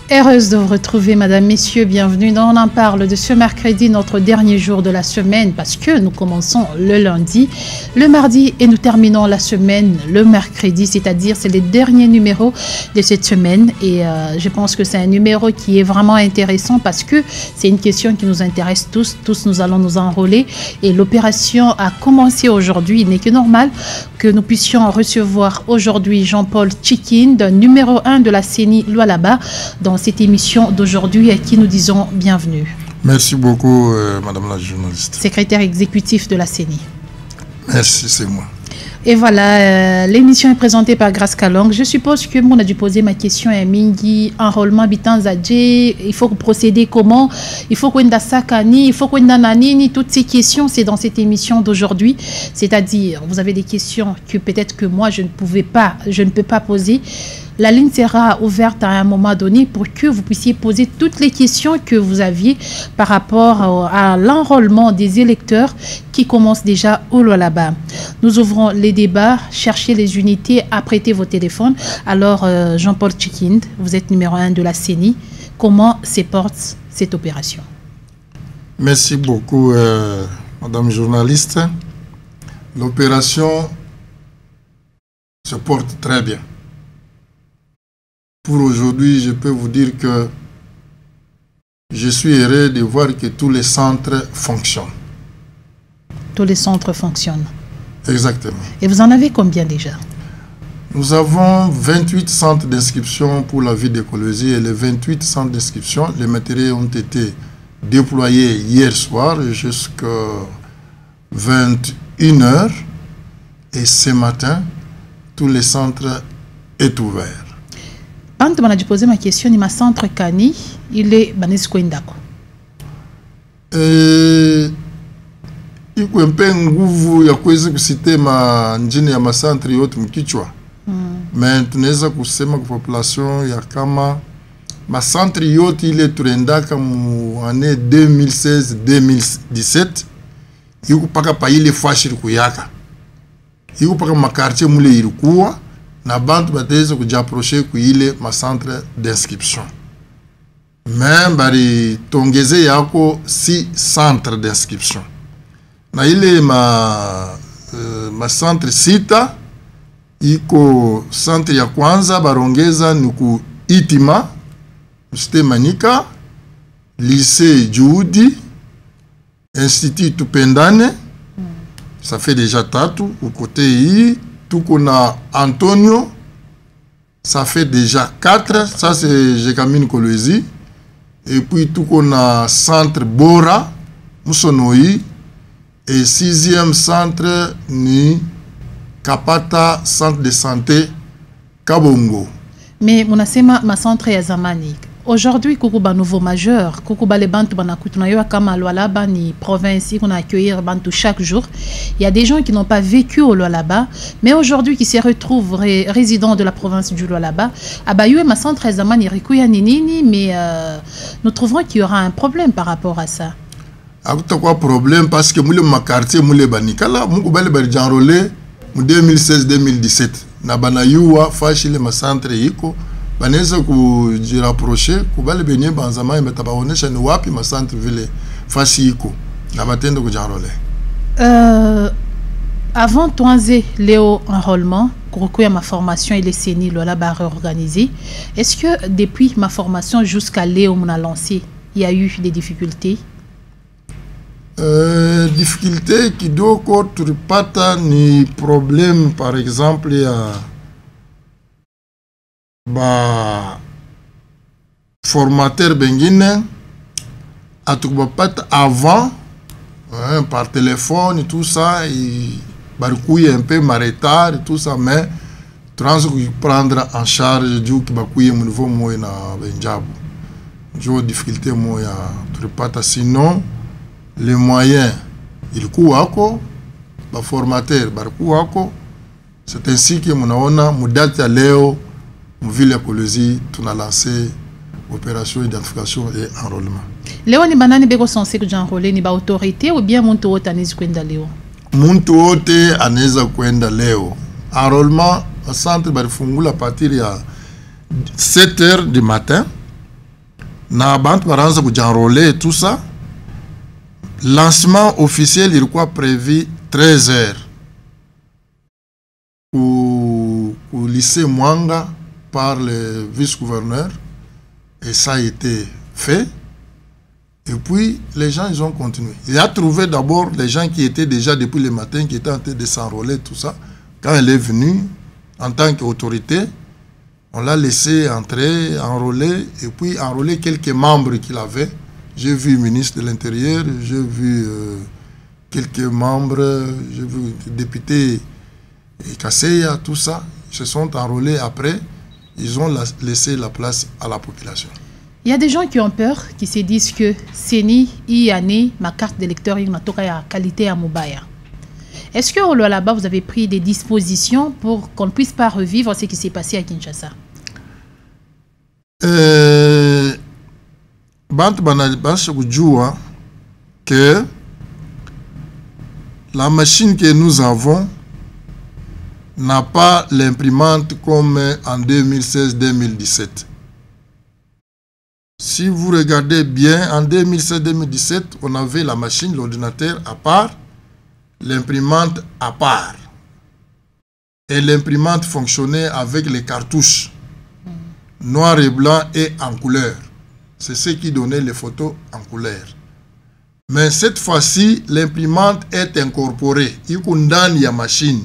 Heureuse de vous retrouver, Madame, Messieurs, bienvenue dans On en parle de ce mercredi, notre dernier jour de la semaine, parce que nous commençons le lundi, le mardi et nous terminons la semaine le mercredi, c'est-à-dire c'est les derniers numéros de cette semaine et je pense que c'est un numéro qui est vraiment intéressant parce que c'est une question qui nous intéresse tous nous allons nous enrôler et l'opération a commencé aujourd'hui, il n'est que normal que nous puissions recevoir aujourd'hui Jean-Paul Tchikinde, numéro 1 de la CENI Lualaba, dans cette émission d'aujourd'hui à qui nous disons bienvenue. Merci beaucoup, Madame la journaliste. Secrétaire exécutif de la CENI. Merci, c'est moi. Et voilà, l'émission est présentée par Grace Kalong. Je suppose que on a dû poser ma question à Mingi, enrôlement habitant Zadje, il faut procéder comment, il faut qu'on ait Sakani, il faut qu'on ait Nanini, toutes ces questions, c'est dans cette émission d'aujourd'hui. C'est-à-dire, vous avez des questions que peut-être que moi je ne peux pas poser. La ligne sera ouverte à un moment donné pour que vous puissiez poser toutes les questions que vous aviez par rapport à l'enrôlement des électeurs qui commence déjà au Lualaba. Nous ouvrons les débats, cherchez les unités, apprêtez vos téléphones. Alors, Jean-Paul Tchikinde, vous êtes numéro 1 de la CENI. Comment se porte cette opération? Merci beaucoup, Madame journaliste. L'opération se porte très bien. Pour aujourd'hui, je peux vous dire que je suis heureux de voir que tous les centres fonctionnent. Tous les centres fonctionnent. Exactement. Et vous en avez combien déjà? Nous avons 28 centres d'inscription pour la vie d'écologie et les 28 centres d'inscription, les matériels ont été déployés hier soir jusqu'à 21h et ce matin, tous les centres sont ouverts. Quand on a posé ma question, il m'a centre Kani, il est Banesco Indako. Il y a un peu nguvu ya kuweza kusitema njini ya masantri yote mkichwa. Mais tunaweza kusema kwa population ya kama masantri yote ile tuendaka mu année 2016-2017 yuko paka pa ile fashi kuyaka. Yuko paka makartie mule ilikuwa na bantu bataweza kujiapprocher ku ile ma centre d'inscription. Mais bari tongeze yako 6 centres d'inscription. Na ile ma centre sita iko centre ya kwanza barongeza ni ku Itima, Msite Manika, lycée Juhudi, Institut Tupendane. Ça fait déjà tatu au côté yi. Tout qu'on a Antonio, ça fait déjà 4, ça c'est Jekamine Kolwezi. Et puis tout qu'on a centre Bora, Moussonoi. Et 6e centre ni Kapata, centre de santé Kabongo. Mais mon asema ma centre ya zamani. Aujourd'hui, Kukuba nouveau majeur, Kukuba les bantu banakutunayo kama Lualaba ni province qu'on a accueillir bantu chaque jour. Il y a des gens qui n'ont pas vécu au Lualaba, mais aujourd'hui qui se retrouvent résidents de la province du Lualaba. Abayou et ma centre zamani rikuya ninini, mais nous trouverons qu'il y aura un problème par rapport à ça. Quoi problème parce que moule ma quartier moule banikala muku bale bari janrolé mu 2016-2017 na banayuwa fashile ma centre yiko baneza kujirapprocher kubale benye banzama imeta baonesha ni wapi ma centre ville fashi yiko na batende kujanrolé. Avant Toanze Léo enrôlement, à ma formation et les CENI Lualaba réorganisé, est-ce que depuis ma formation jusqu'à Léo on a lancé, il y a eu des difficultés? Difficulté qui doit pas ni problème par exemple il y a formateur bengine à tout pas avant par téléphone et tout ça et barcouille un peu ma retard et tout ça mais trans prendre en charge du qui bakouille mon nouveau moi na benjabu jo difficulté moi ya tout pas sinon les moyens, il coûte ba formateur, c'est ainsi que mon aona mudate ya leo mvile ya Kolwezi tuna lancé opération identification et enrôlement. Léo ni banani beko censé que j'enrôler ni ba autorité ou bien muntu wote anezi kwenda leo? Muntu wote aneza kwenda leo. Enrôlement au centre barifungula à partir ya 7h du matin na bantu baranza kujanrole et tout ça. Lancement officiel il quoi prévu 13h au lycée Mwanga par le vice-gouverneur, et ça a été fait. Et puis les gens ils ont continué. Il a trouvé d'abord les gens qui étaient déjà depuis le matin, qui étaient en train de s'enrôler, tout ça. Quand elle est venue en tant qu'autorité, on l'a laissé entrer, enrôler, et puis enrôler quelques membres qu'il avait. J'ai vu le ministre de l'Intérieur, j'ai vu quelques membres, j'ai vu le député Kasseya, tout ça. Ils se sont enrôlés après, ils ont laissé la place à la population. Il y a des gens qui ont peur, qui se disent que Seni, Iane, ma carte d'électeur, il n'a pas qualité à Mobaya. Est-ce que là-bas, vous avez pris des dispositions pour qu'on ne puisse pas revivre ce qui s'est passé à Kinshasa? Que la machine que nous avons n'a pas l'imprimante comme en 2016-2017. Si vous regardez bien, en 2016-2017, on avait la machine, l'ordinateur à part, l'imprimante à part. Et l'imprimante fonctionnait avec les cartouches noir et blanc et en couleur. C'est ce qui donnait les photos en couleur. Mais cette fois-ci, l'imprimante est incorporée. Il y a une machine.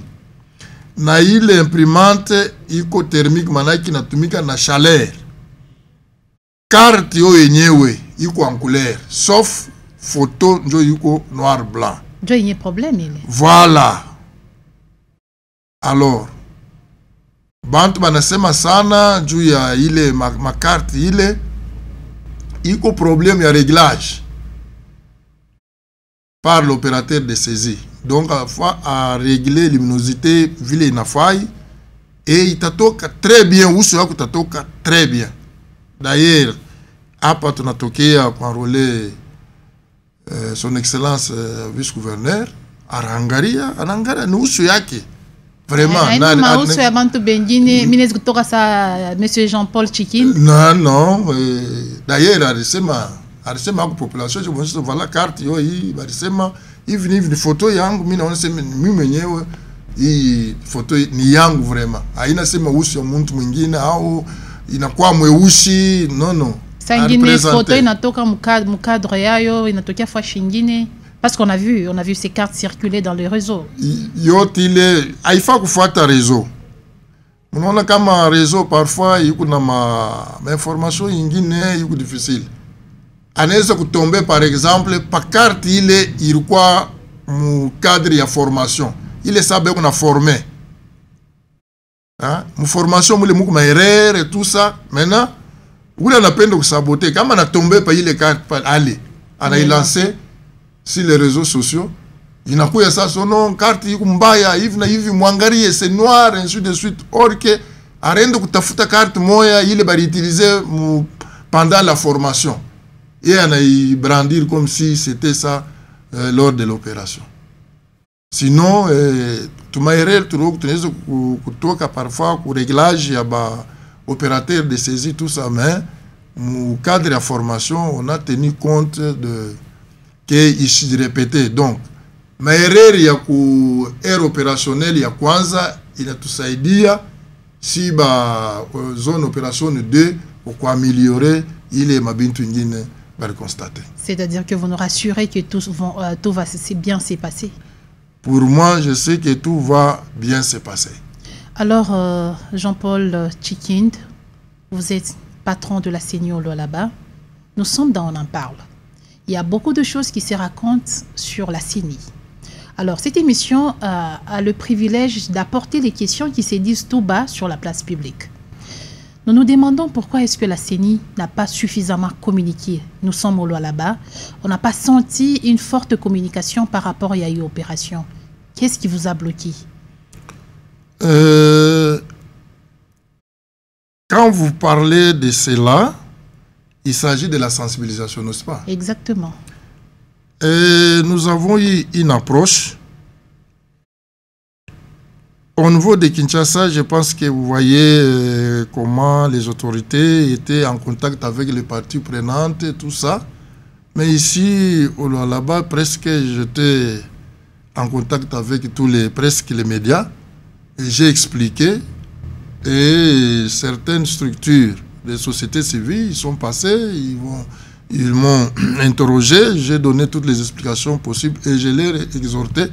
Na l'imprimante thermique manaki na tumika na chaleur. Carte yo yenyewe iko en couleur, sauf photo njo iko noir blanc. Il y a un problème. Voilà. Alors, bantu banasema sana juu ya ile ma carte ile iko problème ya réglage par l'opérateur de saisie. Donc à la fois à régler la luminosité vile inafai et itatoka très bien, uso yako itatoka très bien. D'ailleurs, hapa tunatokea kuenrôler son excellence vice-gouverneur anaangalia ni uso yake vraiment monsieur Jean-Paul Tchikin. Non, d'ailleurs arisema ku population je pense voilà carte yo hii barisema hivi photo yangu mimi naona sema mimi mwenyewe hii photo ni yangu vraiment haina sema uso wa mtu mwingine au inakuwa mweusi no sangine photo inatoka mukadre yayo inatokea fa shingine parce qu'on a vu ces cartes circuler dans les réseaux. Yote ile haifa kufuata réseau. Unaona kama réseau parfois yuko na ma information nyingine yuko difficile. Anaweza kutombe par exemple pa carte ile ilikuwa mu cadre ya formation. Ile sabe kuna formé. Hein? Mu formation mule muko ma erreur et tout ça. Maintenant, ule anapenda kusaboter kama na tombe pa ile carte pa aller. Anailancer sur les réseaux sociaux. Inakuya sasa non carte iko mbaya hivi na hivi mwangalie c'est noir ainsi de suite. Or que arende kutafuta carte moya ile bari utiliser pendant la formation. Et on a brandir comme si c'était ça lors de l'opération. Sinon, tu m'as erreur, tu as parfois pour réglage, il y a opérateur de saisie, tout ça, mais au cadre de la formation, on a tenu compte de qu'il s'est répété. Donc, ma erreur, il y a une erreur opérationnelle, il y a kwanza, il y a tout ça, il y a si la zone opération 2, pour améliorer, il est ma bintu ngine. C'est-à-dire que vous nous rassurez que tout va bien se passer. Pour moi, je sais que tout va bien se passer. Alors, Jean-Paul Tchikin, vous êtes patron de la CENI là-bas. Nous sommes dans On en parle. Il y a beaucoup de choses qui se racontent sur la CENI. Alors, cette émission a le privilège d'apporter les questions qui se disent tout bas sur la place publique. Nous nous demandons pourquoi est-ce que la CENI n'a pas suffisamment communiqué. Nous sommes au là-bas. On n'a pas senti une forte communication par rapport à l'opération. Qu'est-ce qui vous a bloqué? Quand vous parlez de cela, il s'agit de la sensibilisation, n'est-ce pas? Exactement. Nous avons eu une approche Au niveau de Kinshasa, je pense que vous voyez comment les autorités étaient en contact avec les parties prenantes et tout ça. Mais ici, là-bas, presque j'étais en contact avec presque les médias. Et j'ai expliqué. Et certaines structures des sociétés civiles, ils sont passés, ils m'ont interrogé, j'ai donné toutes les explications possibles et je leur ai exhorté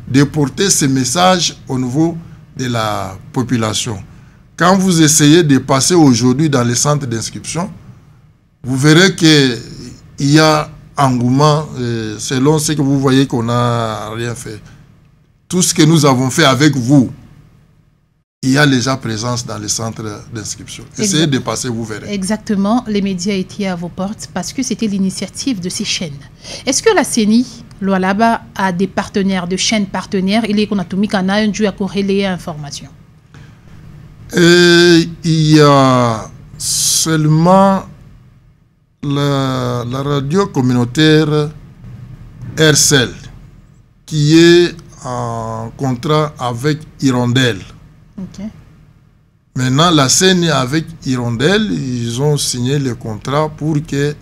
de porter ces messages au niveau de la population. Quand vous essayez de passer aujourd'hui dans les centres d'inscription, vous verrez qu'il y a engouement selon ce que vous voyez qu'on n'a rien fait. Tout ce que nous avons fait avec vous, il y a déjà présence dans les centres d'inscription. Essayez de passer, vous verrez. Exactement, les médias étaient à vos portes parce que c'était l'initiative de ces chaînes. Est-ce que la CENI, Lualaba, a des partenaires, de chaînes partenaires, il est qu'on a tout mis qu'on a un dû à corréler information? Il y a seulement la radio communautaire RCL qui est en contrat avec Hirondelle. Okay. Maintenant, la CENI avec Hirondelle, ils ont signé le contrat pour que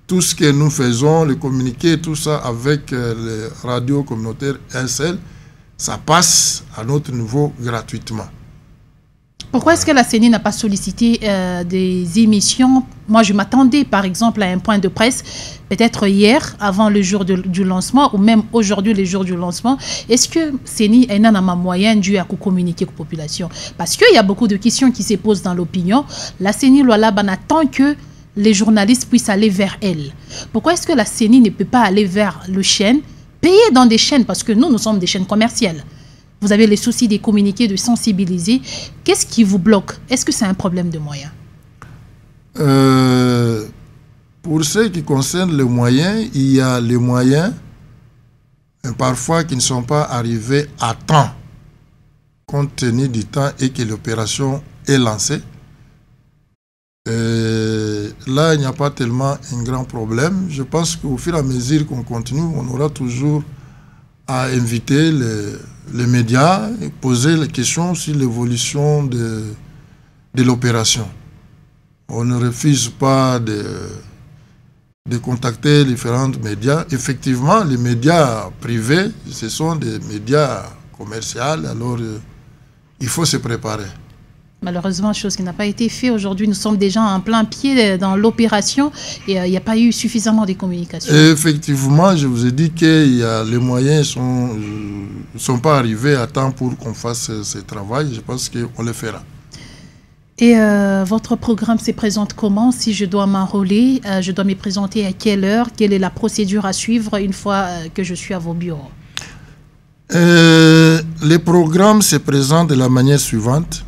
tout ce que nous faisons, le communiqué, tout ça avec les radios communautaires RCL, ça passe à notre niveau gratuitement. Pourquoi est-ce que la CENI n'a pas sollicité des émissions? Moi, je m'attendais, par exemple, à un point de presse, peut-être hier, avant le jour du lancement, ou même aujourd'hui, le jour du lancement. Est-ce que CENI est un moyen dû à communiquer avec la population? Parce qu'il y a beaucoup de questions qui se posent dans l'opinion. La CENI, Lualaba, attend que les journalistes puissent aller vers elle. Pourquoi est-ce que la CENI ne peut pas aller vers le chaîne, payer dans des chaînes? Parce que nous sommes des chaînes commerciales. Vous avez les soucis de communiquer, de sensibiliser. Qu'est-ce qui vous bloque? Est-ce que c'est un problème de moyens? Pour ce qui concerne les moyens, il y a les moyens, parfois qui ne sont pas arrivés à temps, compte tenu du temps et que l'opération est lancée. Là, il n'y a pas tellement un grand problème. Je pense qu'au fur et à mesure qu'on continue, on aura toujours à inviter les médias et poser les questions sur l'évolution de l'opération. On ne refuse pas de contacter les différents médias. Effectivement, les médias privés, ce sont des médias commerciaux, alors il faut se préparer. Malheureusement, chose qui n'a pas été faite. Aujourd'hui, nous sommes déjà en plein pied dans l'opération et il n'y a pas eu suffisamment de communication. Effectivement, je vous ai dit que les moyens ne sont pas arrivés à temps pour qu'on fasse ce travail. Je pense qu'on le fera. Et votre programme se présente comment? Si je dois m'enrôler, je dois me présenter à quelle heure? Quelle est la procédure à suivre une fois que je suis à vos bureaux? Les programmes se présentent de la manière suivante.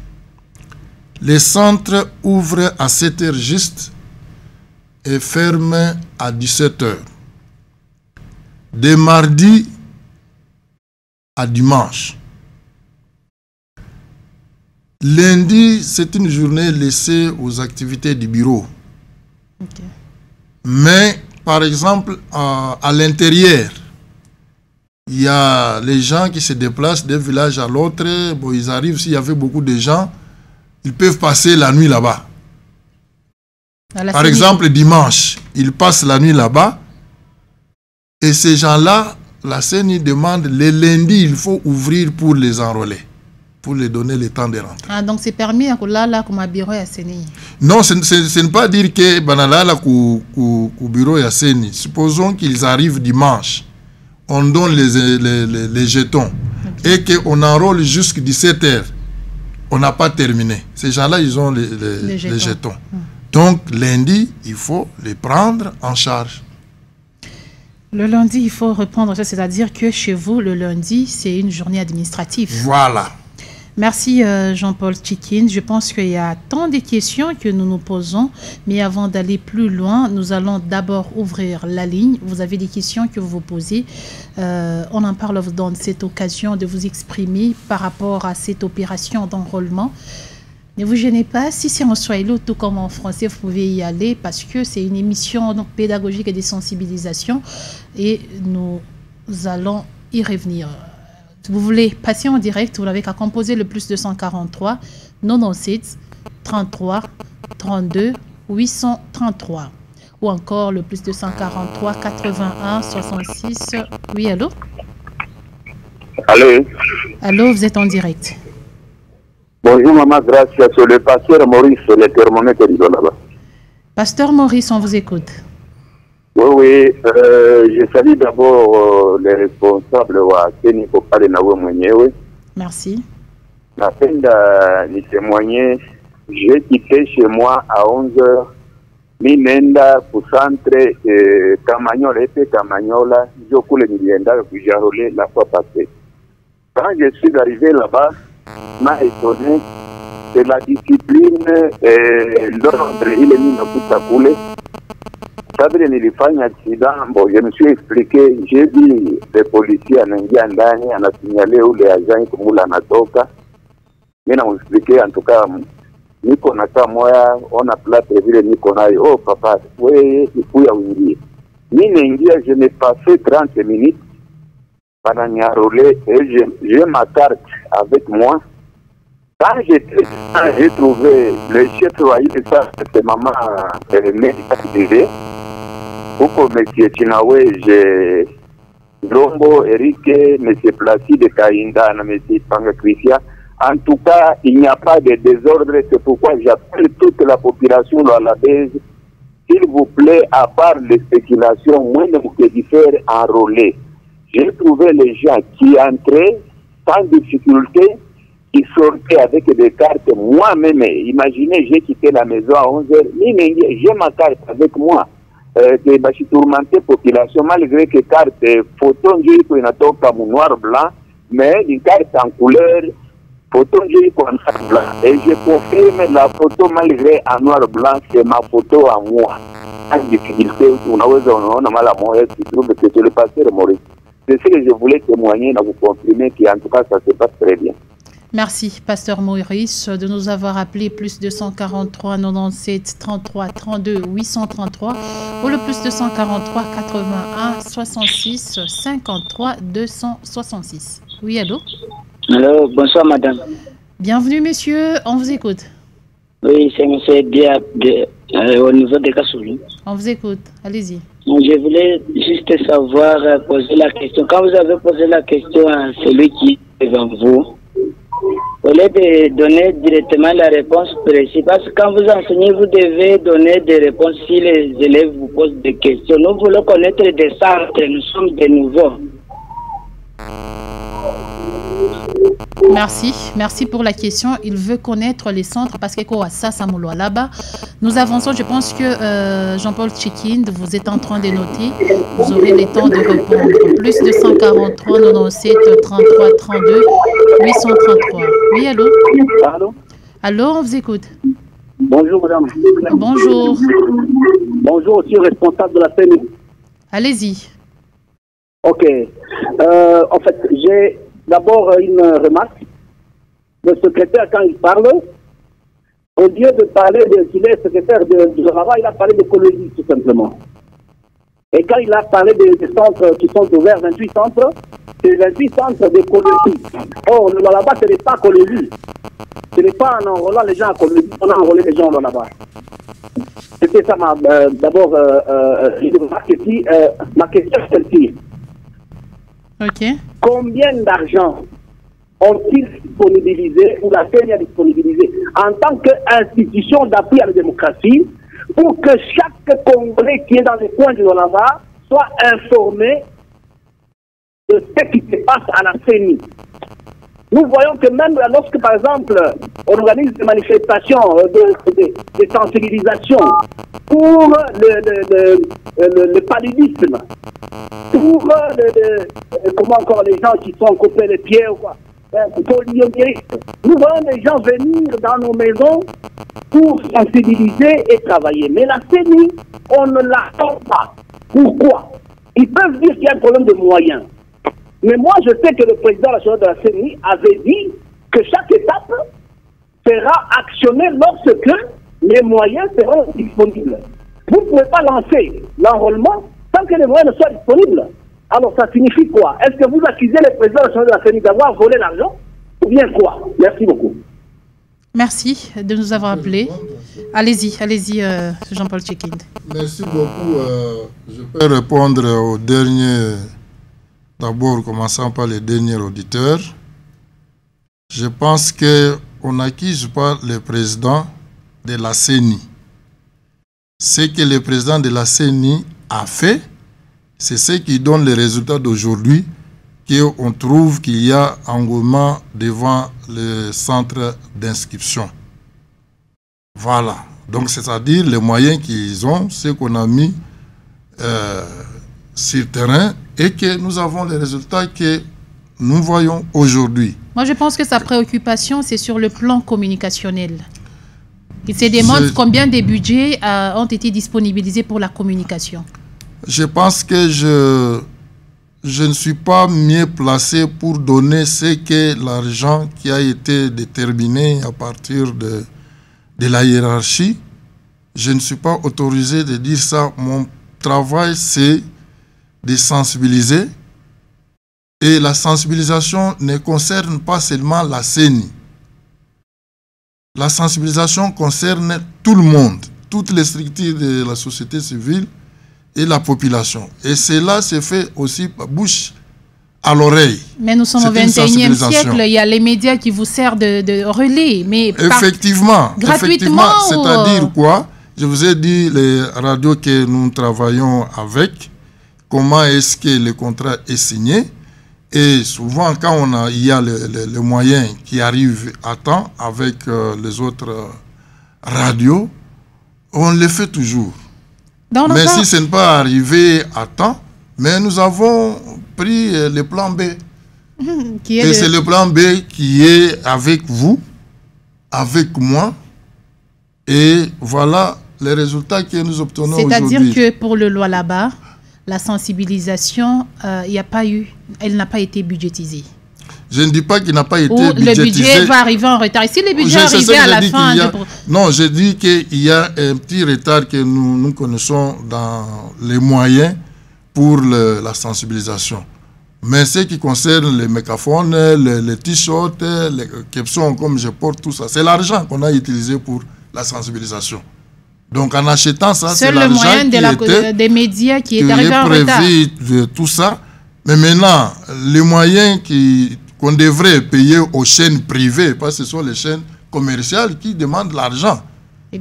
Les centres ouvrent à 7 h juste et ferment à 17 h. De mardi à dimanche. Lundi, c'est une journée laissée aux activités du bureau. Okay. Mais, par exemple, à l'intérieur, il y a les gens qui se déplacent d'un village à l'autre. Bon, ils arrivent, s'il y avait beaucoup de gens, ils peuvent passer la nuit là-bas. Par exemple, dimanche, ils passent la nuit là-bas. Et ces gens-là, la CENI demande, les lundis, il faut ouvrir pour les enrôler, pour les donner le temps de rentrer. Ah, donc c'est permis à là comme un bureau à CENI? Non, ce n'est pas dire que banalala au bureau à CENI. Supposons qu'ils arrivent dimanche. On donne les jetons. Okay. Et qu'on enrôle jusqu'à 17 h. On n'a pas terminé. Ces gens-là, ils ont les jetons. Donc, lundi, il faut les prendre en charge. Le lundi, il faut reprendre ça, c'est-à-dire que chez vous, le lundi, c'est une journée administrative. Voilà. Merci Jean-Paul Tchikine. Je pense qu'il y a tant de questions que nous nous posons, mais avant d'aller plus loin, nous allons d'abord ouvrir la ligne. Vous avez des questions que vous vous posez. On en parle dans cette occasion de vous exprimer par rapport à cette opération d'enrôlement. Ne vous gênez pas, si c'est en swahili tout comme en français, vous pouvez y aller parce que c'est une émission donc, pédagogique et de sensibilisation et nous allons y revenir. Si vous voulez passer en direct, vous n'avez qu'à composer le plus 243 97 33 32 833 ou encore le plus 243 81 66. Oui, allô? Allô? Allô, vous êtes en direct. Bonjour maman, gracias. Sur le pasteur Maurice, le thermomètre là-bas. Pasteur Maurice, on vous écoute. Oui, je salue d'abord les responsables wa Keni Kopale na mwenyewe. Merci. Napenda ni témoigner, j'ai quitté chez moi à 11h. Minenda kusantre Kamanyola et Kamanyola, je coule nilienda kujarole la fois passée. Quand je suis arrivé là-bas, m'a étonné de la discipline et l'ordre, il est mis dans tout à couler. Kabile nilifanya accident, bon, je me suis expliqué, j'ai vu les policiers anaingia ndani, anasignalé ule agent kumula anatoka. Mimi namuexpliqué en tout cas, niko na saa moya, ona plate vile niko nayo, oh papa, wewe ikuya uingie. Mimi naingia, je n'ai pas fait 30 minutes, pendant nyarole, et j'ai ma carte avec moi. Quand j'ai trouvé le chef royal, ça, c'est maman médicale. Huko Monsieur Chinawe, j'ai Lombo, Eric, Monsieur Placide Kainda, Monsieur Panga Christian. En tout cas, il n'y a pas de désordre, c'est pourquoi j'appelle toute la population à la base. S'il vous plaît, à part les spéculations, moins de vous faire enrôler. J'ai trouvé les gens qui entraient sans difficulté, qui sortaient avec des cartes. Moi-même, imaginez, j'ai quitté la maison à 11h, j'ai ma carte avec moi. Que je suis tourmenté population, malgré que carte photo en noir-blanc, mais une carte en couleur, photo en noir-blanc. Et je confirme la photo malgré en noir-blanc, c'est ma photo à moi. En difficulté, on a mal à moi, qui trouve que c'est le pasteur Maurice. C'est ce que je voulais témoigner, vous confirmer qu'en tout cas, ça se passe très bien. Merci, pasteur Maurice, de nous avoir appelé plus 243 97 33 32 833 ou le plus 243 81 66 53 266. Oui, allô? Allô, bonsoir madame. Bienvenue monsieur, on vous écoute. Oui, c'est monsieur Dia au niveau de Kassouli. On vous écoute, allez-y. Je voulais juste savoir, poser la question. Quand vous avez posé la question à celui qui est devant vous, au lieu de donner directement la réponse précise, parce que quand vous enseignez, vous devez donner des réponses si les élèves vous posent des questions. Nous voulons connaître des centres, nous sommes des nouveaux. Merci pour la question. Il veut connaître les centres parce que ça là-bas. Nous avançons. Je pense que Jean-Paul Tchikind, vous êtes en train de noter. Vous aurez le temps de répondre. Plus 243 97 33 32 833. Oui, allô? Allô? Allô, on vous écoute. Bonjour, madame. Bonjour. Bonjour, je suis responsable de la CENI. Allez-y. Ok. En fait, j'ai d'abord une remarque. Le secrétaire, quand il parle, au lieu de parler qu'il est secrétaire de Rava, il a parlé d'écologie, tout simplement. Et quand il a parlé des centres qui sont ouverts, 28 centres, c'est 28 centres d'écologie. Or, le là-bas, ce n'est pas écologie. Ce n'est pas en enrôlant les gens à écologie, on a enrôlé les gens là-bas. C'était ça, d'abord, une remarque ici. Ma question est celle-ci. Ok. Combien d'argent ont-ils disponibilisé ou la CENI a disponibilisé en tant qu'institution d'appui à la démocratie pour que chaque Congolais qui est dans les coins de Lualaba soit informé de ce qui se passe à la CENI? Nous voyons que même lorsque, par exemple, on organise des manifestations de sensibilisation pour le paludisme, pour comment encore les gens qui sont coupés les pieds ou quoi, nous voyons les gens venir dans nos maisons pour sensibiliser et travailler. Mais la CENI, on ne l'attend pas. Pourquoi? Ils peuvent dire qu'il y a un problème de moyens. Mais moi, je sais que le président national de la CENI avait dit que chaque étape sera actionnée lorsque les moyens seront disponibles. Vous ne pouvez pas lancer l'enrôlement sans que les moyens ne soient disponibles. Alors ça signifie quoi? Est-ce que vous accusez le président national de la CENI d'avoir volé l'argent? Ou bien quoi? Merci beaucoup. Merci de nous avoir appelés. Allez-y, Jean-Paul Tchekind. Merci beaucoup. Je peux répondre aux derniers, d'abord commençant par les derniers auditeurs. Je pense qu'on n'accuse pas le président de la CENI. Ce que le président de la CENI a fait, c'est ce qui donne les résultats d'aujourd'hui, qu'on trouve qu'il y a engouement devant le centre d'inscription. Voilà. Donc, c'est-à-dire les moyens qu'ils ont, ce qu'on a mis sur terrain et que nous avons les résultats que nous voyons aujourd'hui. Moi, je pense que sa préoccupation, c'est sur le plan communicationnel. Il se demande combien de budgets ont été disponibilisés pour la communication. Je pense que je ne suis pas mieux placé pour donner ce que l'argent qui a été déterminé à partir de la hiérarchie. Je ne suis pas autorisé de dire ça. Mon travail, c'est de sensibiliser. Et la sensibilisation ne concerne pas seulement la CENI. La sensibilisation concerne tout le monde, toutes les structures de la société civile et la population. Et cela se fait aussi bouche à l'oreille. Mais nous sommes au XXIe siècle, il y a les médias qui vous servent de relais. Mais effectivement. Gratuitement. C'est-à-dire quoi? Je vous ai dit les radios que nous travaillons avec, comment est-ce que le contrat est signé. Et souvent, quand il y a les moyens qui arrivent à temps avec les autres radios, on le fait toujours. Mais si ce n'est pas arrivé à temps, mais nous avons pris le plan B. Et c'est le plan B qui est avec vous, avec moi. Et voilà les résultats que nous obtenons aujourd'hui. C'est-à-dire que pour le loi là-bas, la sensibilisation, elle n'a pas été budgétisée. Je ne dis pas qu'il n'a pas été budgétisé. Le budget va arriver en retard. Si le budget arrive à la fin... Non, je dis qu'il y a un petit retard que nous connaissons dans les moyens pour la sensibilisation. Mais ce qui concerne les mégaphones, les t-shirts, les capsons comme je porte, tout ça, c'est l'argent qu'on a utilisé pour la sensibilisation. Donc en achetant ça, c'est l'argent des médias qui est arrivé en retard. De tout ça. Mais maintenant, les moyens qu'on devrait payer aux chaînes privées, parce que ce sont les chaînes commerciales qui demandent l'argent.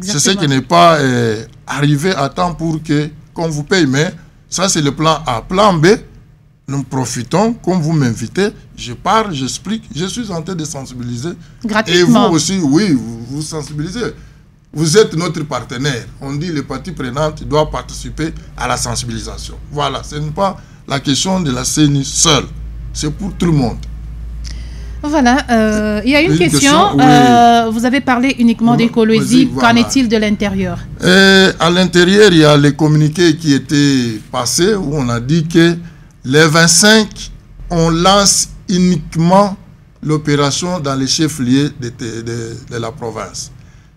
C'est ce qui n'est pas arrivé à temps pour qu'on vous paye. Mais ça, c'est le plan A. Plan B, nous profitons, comme vous m'invitez, je parle, j'explique, je suis en train de sensibiliser. Gratuitement. Et vous aussi, oui, vous sensibilisez. Vous êtes notre partenaire. On dit que les parties prenantes doivent participer à la sensibilisation. Voilà, ce n'est pas la question de la CENI seule. C'est pour tout le monde. Voilà, il y a une question. Oui. Vous avez parlé uniquement d'écologie. Qu'en est-il de l'intérieur? À l'intérieur, il y a les communiqués qui étaient passés où on a dit que les 25, on lance uniquement l'opération dans les chefs-lieux de la province.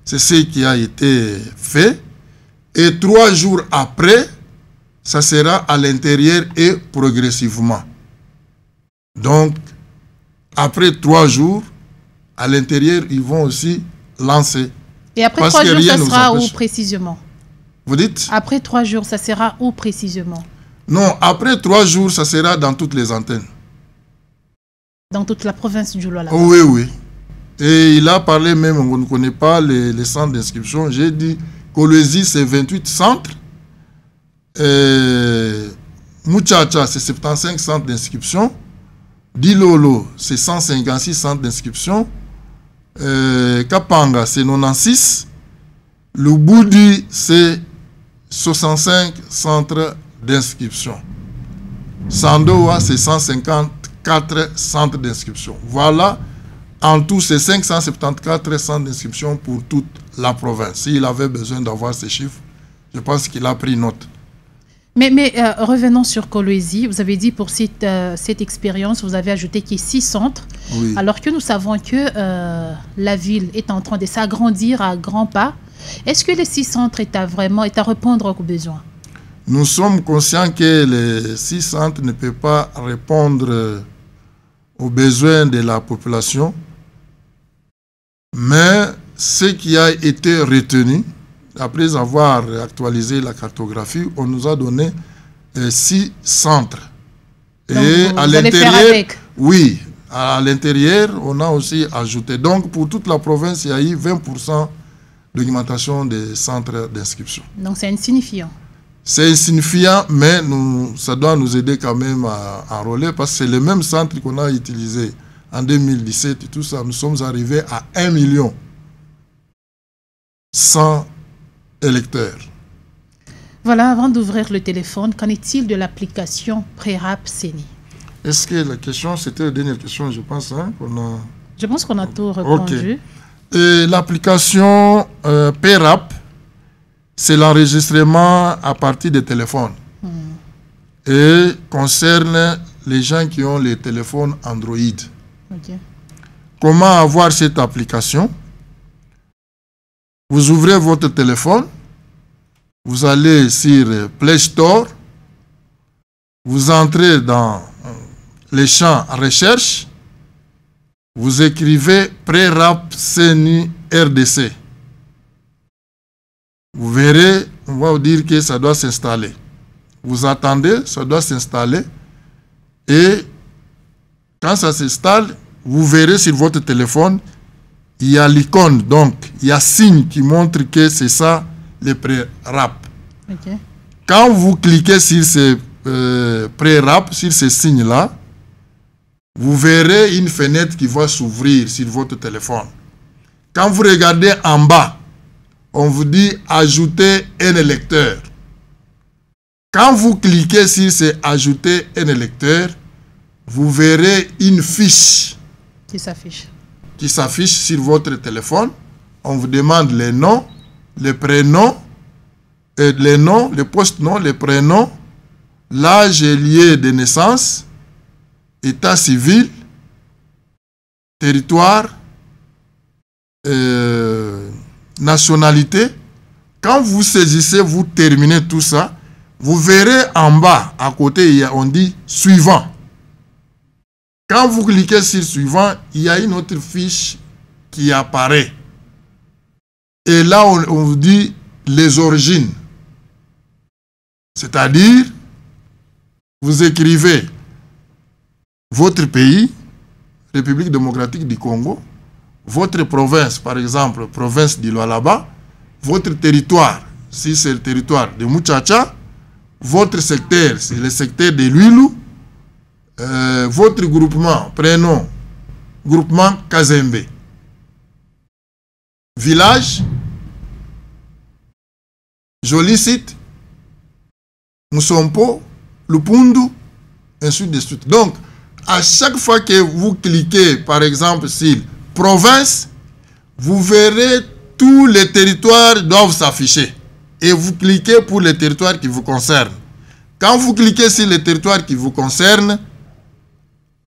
C'est ce qui a été fait. Et 3 jours après, ça sera à l'intérieur et progressivement. Donc, après 3 jours, à l'intérieur, ils vont aussi lancer. Et après 3 jours, ça sera où précisément? Vous dites? Après 3 jours, ça sera où précisément? Non, après 3 jours, ça sera dans toutes les antennes. Dans toute la province du Loa. Oui, oui. Et il a parlé même, on ne connaît pas les centres d'inscription. J'ai dit Kolwezi, c'est 28 centres. Muchacha, c'est 75 centres d'inscription. Dilolo, c'est 156 centres d'inscription. Kapanga, c'est 96. Lubudi, c'est 65 centres d'inscription. Sandoa, c'est 154 centres d'inscription. Voilà, en tout, c'est 574 centres d'inscription pour toute la province. S'il avait besoin d'avoir ces chiffres, je pense qu'il a pris note. Mais revenons sur Kolwezi. Vous avez dit pour cette expérience, vous avez ajouté qu'il y a 6 centres. Oui. Alors que nous savons que la ville est en train de s'agrandir à grands pas. Est-ce que les 6 centres est à répondre aux besoins? Nous sommes conscients que les 6 centres ne peuvent pas répondre aux besoins de la population, mais ce qui a été retenu, après avoir actualisé la cartographie, on nous a donné 6 centres. Donc, et vous à allez faire l'intérieur, avec. oui, à l'intérieur, on a aussi ajouté. Donc, pour toute la province, il y a eu 20% d'augmentation des centres d'inscription. Donc, c'est insignifiant. C'est insignifiant, mais ça doit nous aider quand même à enrôler parce que c'est le même centre qu'on a utilisé en 2017 et tout ça. Nous sommes arrivés à 1 million 100 électeurs. Voilà, avant d'ouvrir le téléphone, qu'en est-il de l'application Prérap CENI? Est-ce que la question, c'était la dernière question, je pense, hein, qu'on a... Je pense qu'on a tout répondu. Ok. Et l'application Prérap, c'est l'enregistrement à partir des téléphones. Et concerne les gens qui ont les téléphones Android. Ok. Comment avoir cette application? Vous ouvrez votre téléphone, vous allez sur Play Store, vous entrez dans les champs recherche, vous écrivez Prérap CENI RDC. Vous verrez, on va vous dire que ça doit s'installer. Vous attendez, ça doit s'installer. Et quand ça s'installe, vous verrez sur votre téléphone, il y a l'icône, donc il y a signe qui montre que c'est ça le Prérap. Ok. Quand vous cliquez sur ce Prérap, sur ce signe-là, vous verrez une fenêtre qui va s'ouvrir sur votre téléphone. Quand vous regardez en bas, on vous dit ajouter un électeur. Quand vous cliquez sur ce ajouter un électeur, vous verrez une fiche Qui s'affiche sur votre téléphone. On vous demande les noms, les prénoms, les noms, les post-noms, les prénoms, l'âge et lieu de naissance, état civil, territoire, nationalité. Quand vous saisissez, vous terminez tout ça, vous verrez en bas, à côté, on dit suivant. Quand vous cliquez sur suivant, il y a une autre fiche qui apparaît. Et là, on vous dit les origines. C'est-à-dire, vous écrivez votre pays, République démocratique du Congo, votre province, par exemple, province du Lualaba, votre territoire, si c'est le territoire de Muchacha, votre secteur, c'est le secteur de Luilu, votre groupement, prénom, groupement Kazembe. Village, joli site, Moussompo, Lupundu, ainsi de suite. Donc, à chaque fois que vous cliquez, par exemple, sur province, vous verrez tous les territoires doivent s'afficher. Et vous cliquez pour les territoires qui vous concernent. Quand vous cliquez sur les territoires qui vous concernent,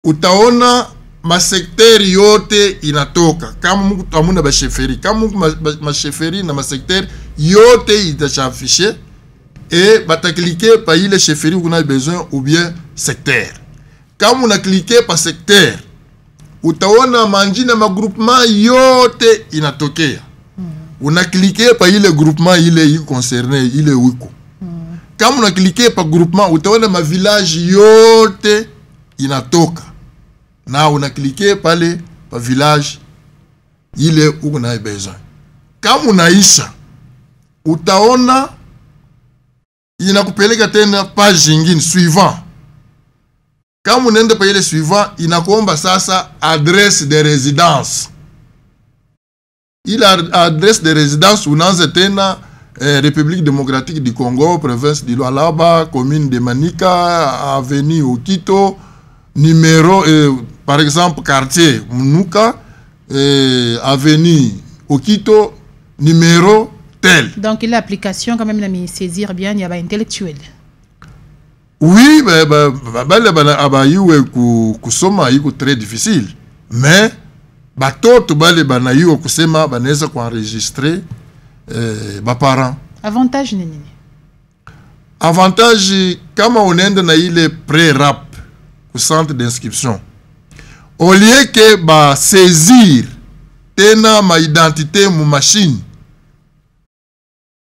utaona masekteri yote inatoka. Kama muku tamuna ba sheferi, kama muku ma sheferi na masekteri yote itachafishe. Et bata cliquer par ile sheferi où on a besoin ou bien secteur. Quand on a cliqué par secteur, utaona manjina ma groupement yote inatokea. On a cliqué par ile groupement il est concerné, il est wiko. Quand on a cliqué par groupement, utaona ma village yote inatoka. Na on a cliqué par le village il est où on a besoin. Quand on a isha, utaona inakupeleka tena page nyingine suivant. Quand on ende pale suivant, inakuomba sasa adresse de résidence. Il a adresse de résidence unaanza tena République démocratique du Congo, province du Lualaba, commune de Manika, avenue Okito, numéro par exemple quartier Munuka, avenue Okito, numéro tel. Donc l'application quand même la me saisir bien, il y a pas intellectuel. Oui, mais kusoma iko très difficile. Mais batoto bale banayiwa kusema banaweza kuenregistrer ba parents. Avantage nini? Avantage, kama unaenda na ile pré-rap au centre d'inscription, au lieu que ba saisir tena ma identité mu machine,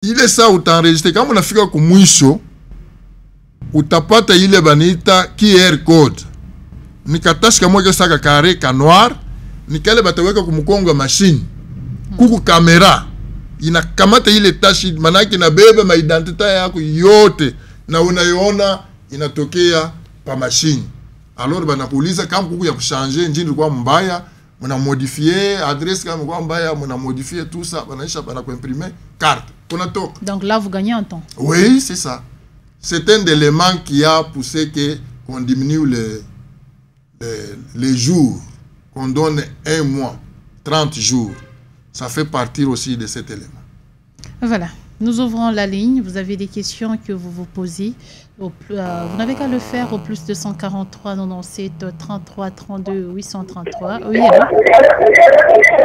ile sa utaenregistre. Kama unafika kumwisho, utapata ile banita QR code. Nikatashika moja saka kare ka noir, nikale bataweka kumukonga machine. Kuku kamera inakamata ile tashi, manake inabeba ma identity yako yote na unaiona inatokea pa machine. Alors banakuuliza kama kuku ya kuchanger njini kwa mbaya, muna modifier adresse kama kwa mbaya, muna modifier tout ça, banaisha banakuimprimer carte. Donc là vous gagnez un temps. Oui, c'est ça. C'est un élément qui a poussé qu'on diminue les jours, qu'on donne 1 mois, 30 jours. Ça fait partir aussi de cet élément. Voilà, nous ouvrons la ligne. Vous avez des questions que vous vous posez. Vous n'avez qu'à le faire au plus 243 97 33 32 833. Oui,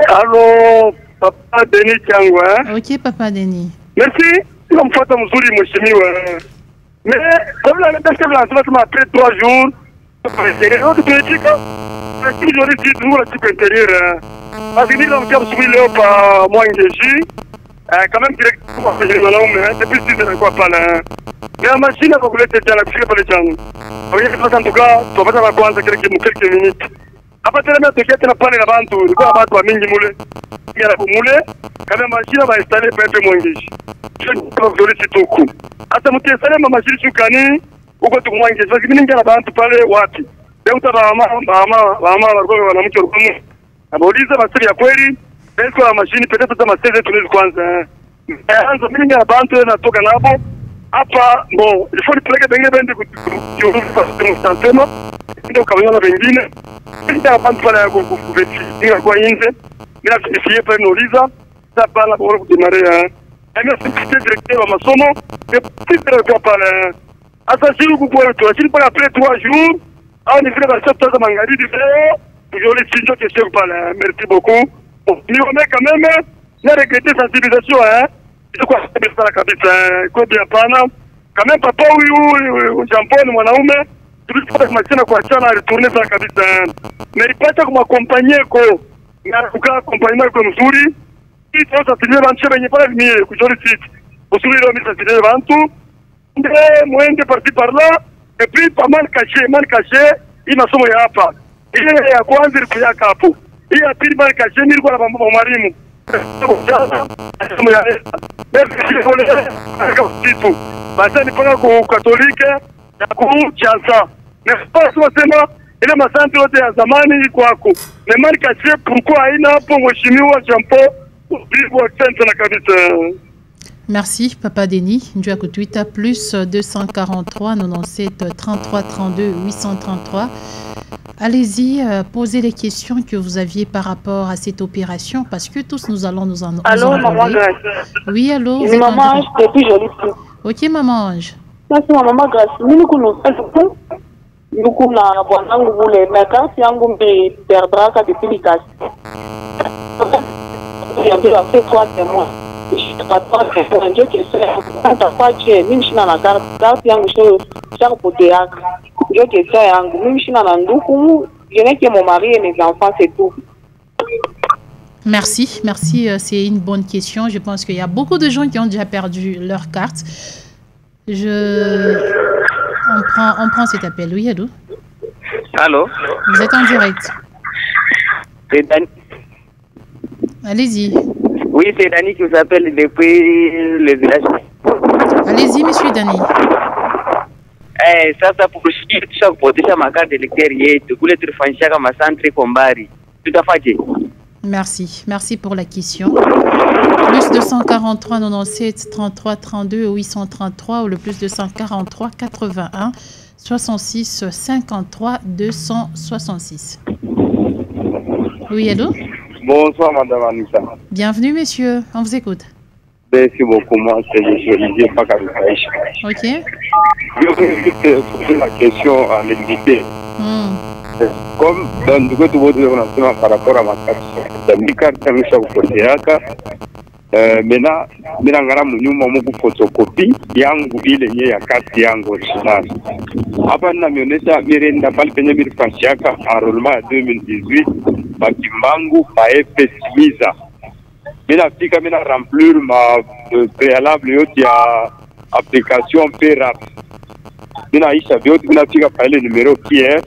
allô, Papa Denis Tiangwa. Ok, Papa Denis. Merci. Je me fais Mousouli, mais comme la personne m'a appelé 3 jours, je intérieur. Parce que nous avons suivi par moi quand même directement depuis 6 heures quoi pas là. Mais la machine a voulu te dire la fille par les gens. En tout cas, tu vas pas voir quelques minutes. Après tu vas te quitter la parler là-bas tout, quoi pas toi mingi moule. Il y a la moule, quand même machine va installer pour un moins ngéji. Je ne peux pas c'est tout coup. Hata mtu installer ma machine sukani, uko tu moins ngéji. Parce que mingi là-bas tu parler wapi? Leo mama walikuwa wanamke walikuwa abauliza masiri ya kweli. Esko la machine peut-être dans ma 16 tunaweza kwanza. Anza mimi na bantu natoka nabo. Hapa bon, il faut nipeleke bengine bende kustanzema. Ndio kawanyana bengine. Ndio bantu pale kuveti. Ndio kwa nje. Bila kufikia pale nauliza. Sasa na bora kudimarea. Mimi sisi directeur wa masomo. Sisi kwa pale. Asa siku kwa tu. Sisi pale après 3 jours. Ah, on est venu à cette table mangari du frère. Je les signe que c'est pas là. Merci beaucoup. Ni on est quand même la regretter sensibilisation hein. C'est quoi ça la kabisa. Kwa bien pana. Quand même papa huyu Jean-Paul mwanaume tulipata machana kwa chana retourner ça kabisa. Mais ipata kumakompanyia ko. Na kukaa accompagnement kwa mzuri. Hii sasa tunye banche benye pale ni kujori site. Usuri leo misa sile bantu. Ndio muende parti par là. Et puis pas mal caché, il m'a sommé à pas. Il y a quoi dire qu'il y a capo. Il y a pire mal caché, il y a mon marine. Basa ni panga kwa Katolika na kwa Chansa. Mais pas seulement ile masanti yote ya zamani kwako. Mais mal caché pourquoi haina hapo mheshimiwa Jean-Paul Bibo accent na kabisa. Merci, Papa Denis. Ndiou à Twitter, plus 243 97 33 32 833. Allez-y, posez les questions que vous aviez par rapport à cette opération, parce que tous nous allons nous en Allô, maman Grace. Oui, allô. Oui, maman Ange, depuis jolie. Ok, maman Ange. Merci, maman Grace. Nous connaissons nous connaissons les mercants, si on perdra qu'à depuis les cases. Il y a fait 3 mois. Je ne sais pas Dieu qui sait quand ta pas tu es même si na carte yangu sio chaque côté yak Dieu qui sait yangu même si na nduku je n'ai que mon mari et mes enfants c'est tout. Merci, c'est une bonne question. Je pense qu'il y a beaucoup de gens qui ont déjà perdu leur carte. On prend cet appel. Oui, allô. Allô. Vous êtes en direct. C'est Dani. Allez-y. Oui, c'est Dani qui vous appelle depuis le village. Allez-y, monsieur Dani. Sasa kushirikisha kupotesha makadi d'électeur yetu kule tulifanyisha kama centre Kombari. Tutafaje? Merci pour la question. Plus 243 97 33 32 833 ou le plus 243 81 66 53 266. Oui, allô? Bonsoir, madame Anissa. Bienvenue, monsieur. On vous écoute. Merci beaucoup. Moi, c'est Olivier Pakaloukaïch. Ok. Je voulais poser la question à l'invité. Comme dans le cas de votre par rapport à ma carte, la carte, Mena ngara munyuma muku photocopy yangu ile nye ya kati yangu original. Hapa ninamionyesha mirenda pale penye milifanyika enrollment ya 2018 bakimbangu paepe simiza. Mina fika mina remplir ma préalable yote ya application PERAP. Mina isha vyote mina fika pale numero kia.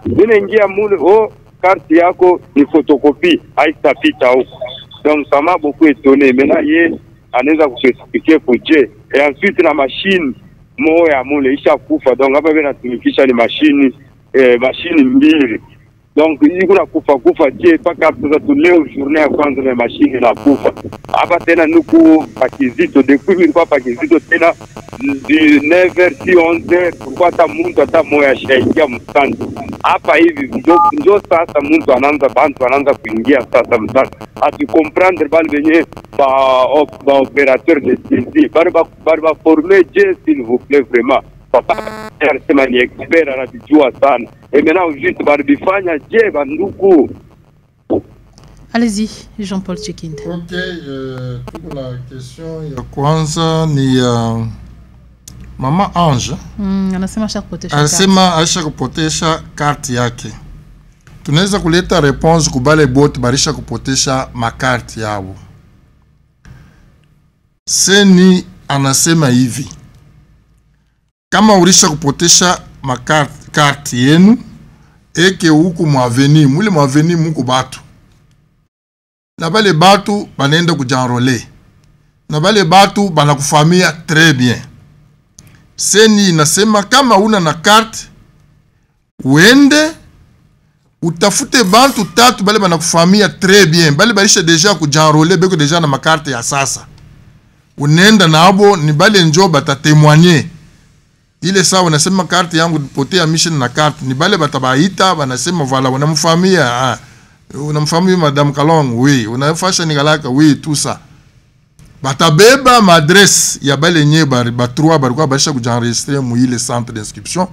Mina ingia mule carte yako ni photocopy haitapita huko. Donc ça m'a beaucoup étonné. Maintenant ye anaweza kuexpliquer kuje. Et ensuite la machine moya mule isha kufa. Donc hapa bena tumikisha ni machine mbili. Donc iko na kufa je paka tuza tu leo journée ya kwanza na machine na kufa. Hapa tena nuku pakizito depuis nilikuwa pakizito tena de 9h si 11h pourquoi ta muntu ata moya shaingia msandi. Hapa hivi ndio sasa muntu anaanza kuingia sasa msandi. Ati comprendre bali benye ba opérateur de saisie bari ba former je s'il vous plaît vraiment. Papa anasema ni expert anajua sana. Et maintenant juste baribifanya je banduku. Allez-y, Jean-Paul Tchikinda. Ok, tuko na question ya kwanza ni Mama Ange. Anasema asha kupotesha karte yake. Tunaweza kuleta response kubale bote barisha kupotesha makarti yao. Seni anasema hivi. Kama ulisha kupotesha makarti yenu eke huku mwaveni, mule mwaveni muku batu. Na bale batu banenda kujanrole. Na bale batu banakufamia très bien. Seni inasema kama una na karte uende utafute bantu tatu bale banakufamia très bien. Bale barisha deja kujanrole beko deja na makarte ya sasa. Unenda na abo ni bale njo batatemwanye. Ile sawa wanasema karte yangu potea mission na karte ni bale batabaita wanasema vala unamfamia Madame Kalong oui unafasha nigalaka oui tout ça batabeba madresse ya bale nye ba trois barikuwa basha kujanregistre mu ile centre d'inscription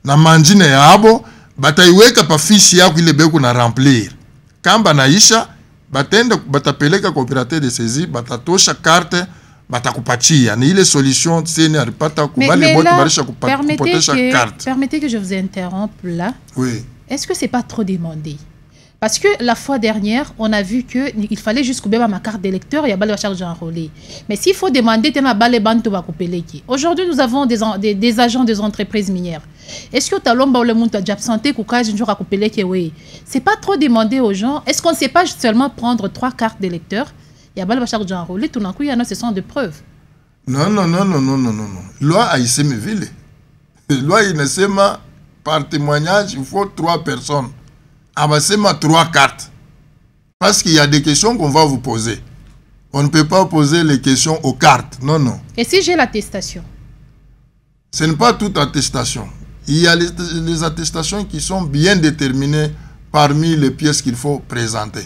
na manjine yabo bataiweka pa fiche yako ile beko na remplir kamba naisha batapeleka coopérateur de saisie batatosha carte batakupatia ni ile solution seni alipata kubali bote barisha kupotesha carte. Permettez que je vous interrompe là. Oui. Est-ce que c'est pas trop demandé? Parce que la fois dernière, on a vu qu'il fallait juste couper ma carte d'électeur et il y a la charge enrôlée. Mais s'il faut demander, aujourd'hui, nous avons des agents des entreprises minières. Est-ce que le monde a déjà absenté c'est pas trop demandé aux gens? Est-ce qu'on ne sait pas seulement prendre 3 cartes d'électeur? Il y a la charge enrôlée, tout d'un coup, il y en a, ce sont des preuves. Non. Loi a ici me ville. Loi, il ne sait pas, par témoignage, il faut 3 personnes. Abassez-moi 3 cartes. Parce qu'il y a des questions qu'on va vous poser. On ne peut pas poser les questions aux cartes. Non. Et si j'ai l'attestation? Ce n'est pas toute attestation. Il y a les attestations qui sont bien déterminées parmi les pièces qu'il faut présenter.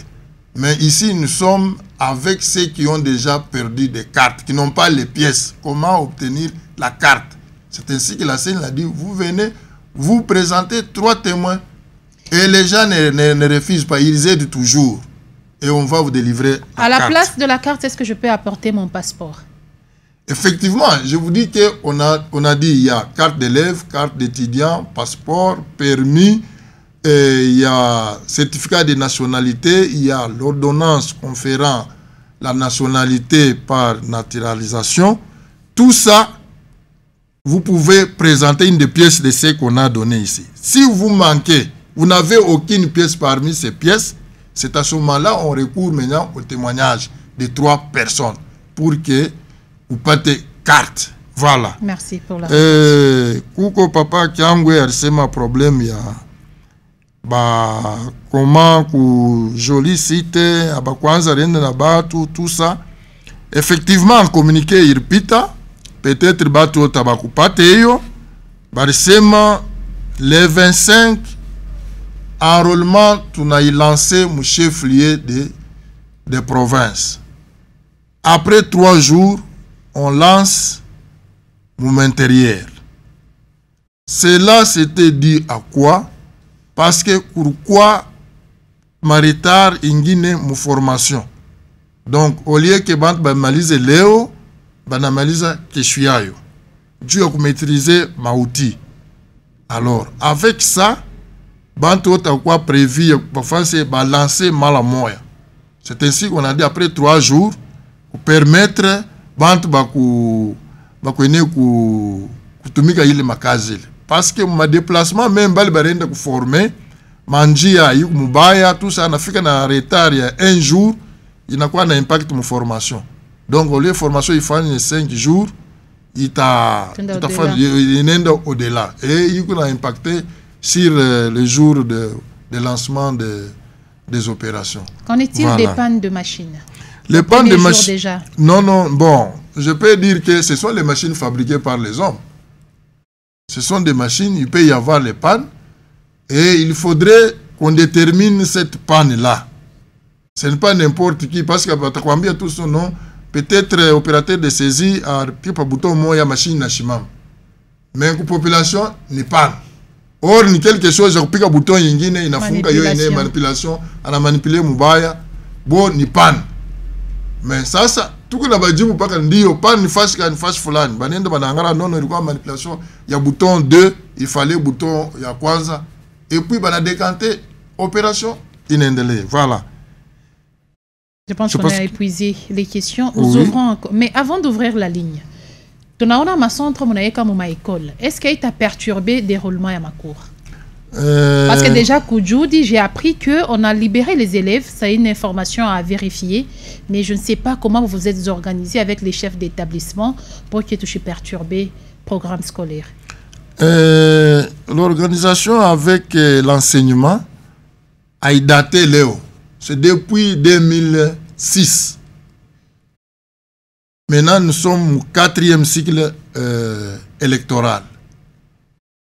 Mais ici, nous sommes avec ceux qui ont déjà perdu des cartes, qui n'ont pas les pièces. Comment obtenir la carte? C'est ainsi que la scène l'a dit. Vous venez, vous présentez 3 témoins. Et les gens ne refusent pas, ils aident toujours. Et on va vous délivrer la carte. À la place de la carte, est-ce que je peux apporter mon passeport? Effectivement, je vous dis qu'on a dit il y a carte d'élève, carte d'étudiant, passeport, permis, il y a certificat de nationalité, il y a l'ordonnance conférant la nationalité par naturalisation. Tout ça, vous pouvez présenter une des pièces de ce qu'on a donné ici. Si vous manquez, vous n'avez aucune pièce parmi ces pièces, c'est à ce moment-là on recourt maintenant au témoignage de 3 personnes pour que vous payez carte. Voilà. Merci pour la réponse. Kuko papa Kiangwe alisema problème ya comment ku joli site aba kwanza rende na batu tout ça. Effectivement communiqué irpita peut-être batu tabakupate hiyo barisema le 25 enrôlement, tu as lancé mon chef-lieu de province. Après 3 jours, on lance mon intérieur. Cela s'était dit à quoi? Parce que pourquoi ma retard ingine mon formation. Donc, au lieu que bantu banamalize leo, banamaliza kesho yayo. Dû à maîtriser maouti. Alors, avec ça, bantu otakuwa prévu pour faire c'est balancer mala moya. C'est ainsi qu'on a dit après 3 jours pour permettre bantu bakuene kutumika ile makazi ile. Parce que ma déplacement même bali barenda ku former manjia yuko mubaya tout ça nafika na retard ya 1 jour inakuwa na impact mu formation. Donc au lieu formation ifanye 5 jours inenda au-delà et yuko na impacté sur le jour de lancement des opérations. Qu'en est-il des pannes de machines? Les pannes de machines déjà. Non, bon, je peux dire que ce sont les machines fabriquées par les hommes. Ce sont des machines, il peut y avoir les pannes et il faudrait qu'on détermine cette panne-là. Ce n'est pas n'importe qui, parce que combien tout son nom, peut-être opérateur de saisie a pris par bouton moya machine nachimam. Mais la population n'est pas. Or ni quelque chose je pique bouton yingine inafunga yo ine manipulation ana manipuler mubaya bo ni pan. Mais ça tuko na bajibu paka ndio pan ni fast fulani banenda banangara nono ilikuwa manipulation ya bouton 2 il fallait bouton ya kwanza et puis bana décanter opération inendelee. Voilà. Je pense qu'on a épuisé les questions. Nous ouvrons encore. Mais avant d'ouvrir la ligne, tunaona macentre munaeka mu école. Est-ce qu'il t'a perturbé déroulement à ma cour? Parce que déjà Koujoudi, j'ai appris que on a libéré les élèves, ça est une information à vérifier, mais je ne sais pas comment vous êtes organisé avec les chefs d'établissement pour que tu sois perturbé programme scolaire. L'organisation avec l'enseignement a daté Léo. C'est depuis 2006. Maintenant, nous sommes au 4e cycle électoral.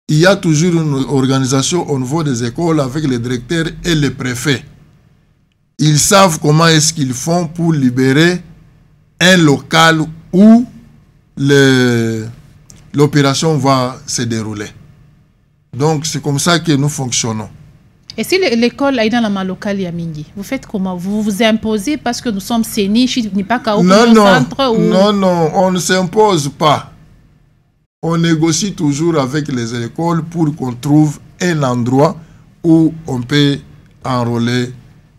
Il y a toujours une organisation au niveau des écoles avec les directeurs et les préfets. Ils savent comment est-ce qu'ils font pour libérer un local où l'opération va se dérouler. Donc, c'est comme ça que nous fonctionnons. Et si l'école est dans la locale Yamingi, vous faites comment? Vous vous imposez parce que nous sommes sénis, ni pas qu'à aucun centre ou... Non, on ne s'impose pas. On négocie toujours avec les écoles pour qu'on trouve un endroit où on peut enrôler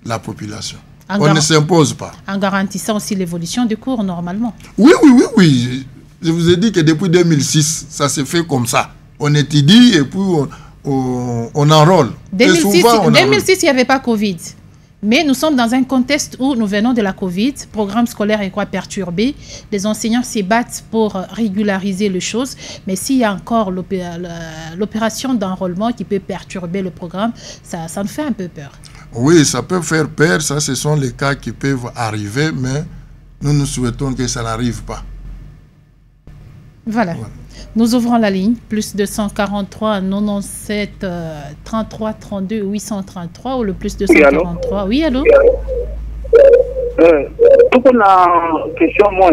la population. On ne s'impose pas. En garantissant aussi l'évolution du cours normalement. Oui. Je vous ai dit que depuis 2006, ça se fait comme ça. On étudie et puis on enrôle. 2006, il n'y avait pas Covid. Mais nous sommes dans un contexte où nous venons de la Covid, programme scolaire est quoi perturbé, les enseignants se battent pour régulariser les choses, mais s'il y a encore l'opération d'enrôlement qui peut perturber le programme, ça nous fait un peu peur. Oui, ça peut faire peur, ça ce sont les cas qui peuvent arriver, mais nous souhaitons que ça n'arrive pas. Voilà. Nous ouvrons la ligne, plus 243 97 33 32 833 ou le plus 243. Oui, allô? Tout on a question moi.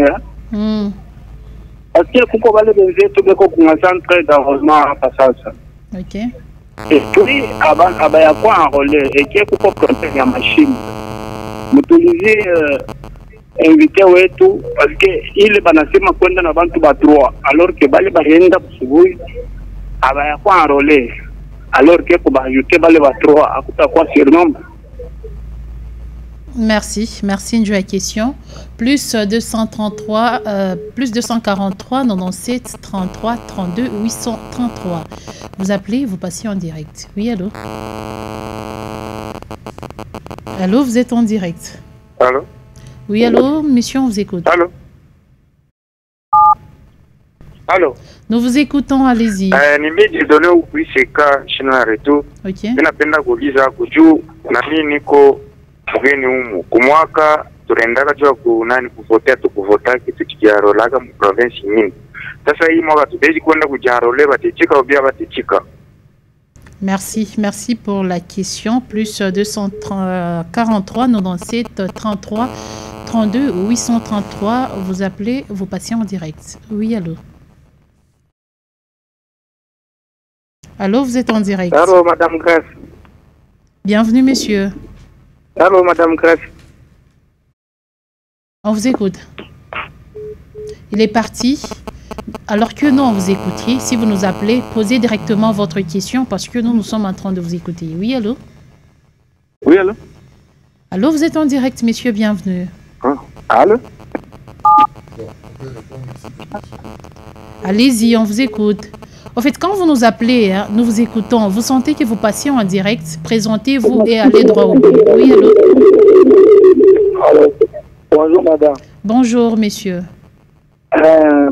Parce que pourquoi va les tout le centre d'enrôlement à passage. OK. Et puis avant ya quoi enrôler et qui pourquoi prendre la machine. M'utiliser invité wetu parce que ile banasema kwenda na bantu ba droit alors que bale baenda kusubuhi abaya kwa enrôler alors que pour ajouter bale ba droit akuta kwa surnombre. Merci une jolie question. Plus 233 plus 243 97 33 32 833. Vous appelez, vous passez en direct. Oui, allô? Allô, vous êtes en direct. Allô? Oui, allô, monsieur, on vous écoute. Allô? Allô? Nous vous écoutons, allez-y. Nimeji donné au Kuiseka chinois retour. OK. Ninapenda kuuliza kujuu na mimi niko mgeni humu. Kumwaka tunaendaka jua kunani kuvotea tukuvota kitu kijarolaga mu province nyingi. Sasa hii mwaka tubeji kwenda kujarole batichika ubia batichika. Merci pour la question. Plus 243 97 33 32 833. Vous appelez, vous passez en direct. Oui, allô? Allô, vous êtes en direct. Allô, Madame Grace. Bienvenue, monsieur. Allô, Madame Grace. On vous écoute. Il est parti. Alors que nous, on vous écoutiez. Si vous nous appelez, posez directement votre question parce que nous sommes en train de vous écouter. Oui, allô? Oui, allô? Allô, vous êtes en direct, messieurs, bienvenue. Allô? Allez-y, on vous écoute. En fait, quand vous nous appelez, hein, nous vous écoutons. Vous sentez que vous passez en direct. Présentez-vous et allez droit au but. Oui, allô? Alors, bonjour madame. Bonjour, messieurs.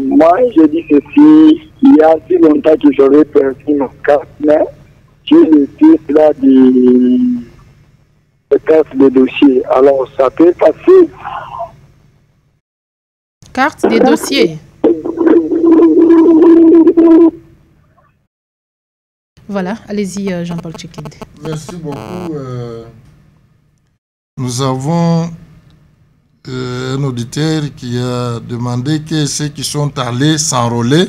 Moi, je dis ceci, il y a si longtemps que j'aurais perdu mon carte, mais j'ai le titre là de carte de dossier. Alors, ça peut passer. Carte des dossiers. Voilà, allez-y, Jean-Paul Tchekinde. Merci beaucoup. Nous avons un auditeur qui a demandé que ceux qui sont allés s'enrôler,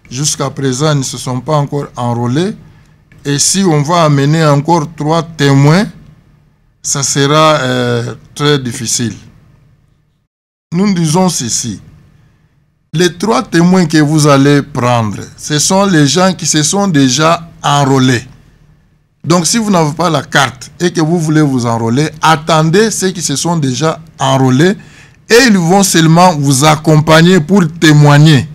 jusqu'à présent, ils ne se sont pas encore enrôlés. Et si on va amener encore 3 témoins, ça sera très difficile. Nous disons ceci. Les 3 témoins que vous allez prendre, ce sont les gens qui se sont déjà enrôlés. Donc, si vous n'avez pas la carte et que vous voulez vous enrôler, attendez ceux qui se sont déjà enrôlés et ils vont seulement vous accompagner pour témoigner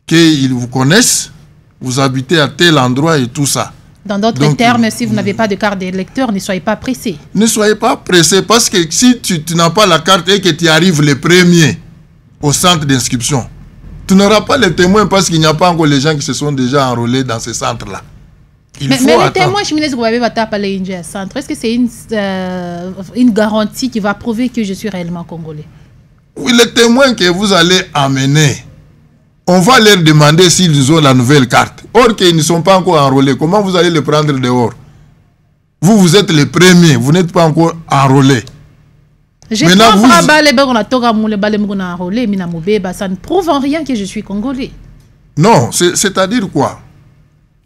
qu'ils vous connaissent, vous habitez à tel endroit et tout ça. Dans d'autres termes, si vous n'avez pas de carte d'électeur, ne soyez pas pressé. Ne soyez pas pressé parce que si tu n'as pas la carte et que tu arrives le premier au centre d'inscription, tu n'auras pas les témoins parce qu'il n'y a pas encore les gens qui se sont déjà enrôlés dans ce centre-là. Mais les témoins, est-ce que c'est une garantie qui va prouver que je suis réellement congolais? Oui, les témoins que vous allez amener, on va leur demander s'ils ont la nouvelle carte. Or qu'ils ne sont pas encore enrôlés, comment vous allez les prendre dehors? Vous êtes les premiers, vous n'êtes pas encore enrôlés. Ça ne prouve en rien que je suis congolais. Non, c'est-à-dire quoi?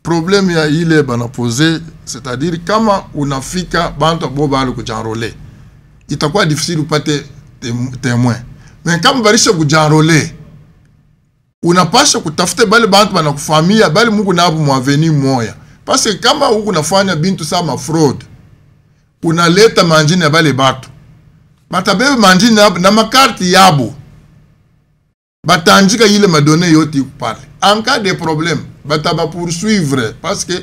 Problème il est posé, c'est-à-dire comment unafika bantu bobalo kujanrole. Itakuwa difficile upate témoin. Mais kama barisha kujanrole, unapasha kutafuta bale bantu banakufamia bale Mungu nabo mwaveni moya. Parce que kama huku nafanya bintu sama fraud, unaleta manjini ya bale batu. Batabebe manjini na makarti yabo. Batanjika ile madone yoti pale. En cas de problème, bataba poursuivre parce que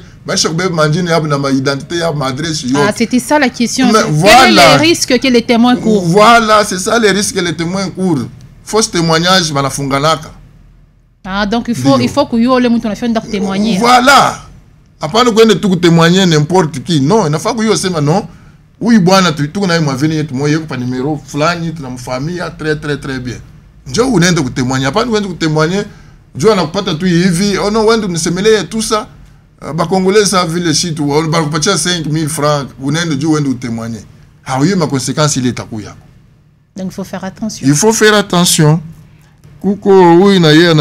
c'était ça la question. Quel est le risque que les témoins courent? Voilà, c'est ça les risques que les témoins courent. Fausse témoignage, banafunganaka. Ah, donc il faut que le mouton a fait un témoigner. Voilà. Après, nous pouvons témoigner n'importe qui. Non, il ne faut pas que vous non. Oui, bon, tu n'as pas venu, tu n'as pas numéro, flani, tu n'as pas famille, très très très bien. Je vous n'ai pas témoigner. Après, nous pouvons témoigner. Je n'ai pas tout hivi. Oh non, on se mêler tout ça. Les Congolais savent le site où on va payer 5 000 francs. Vous n'avez pas de témoigner. Ah oui, ma conséquence, il est à couille. Donc il faut faire attention. Il faut faire attention. Kuko oui na yeye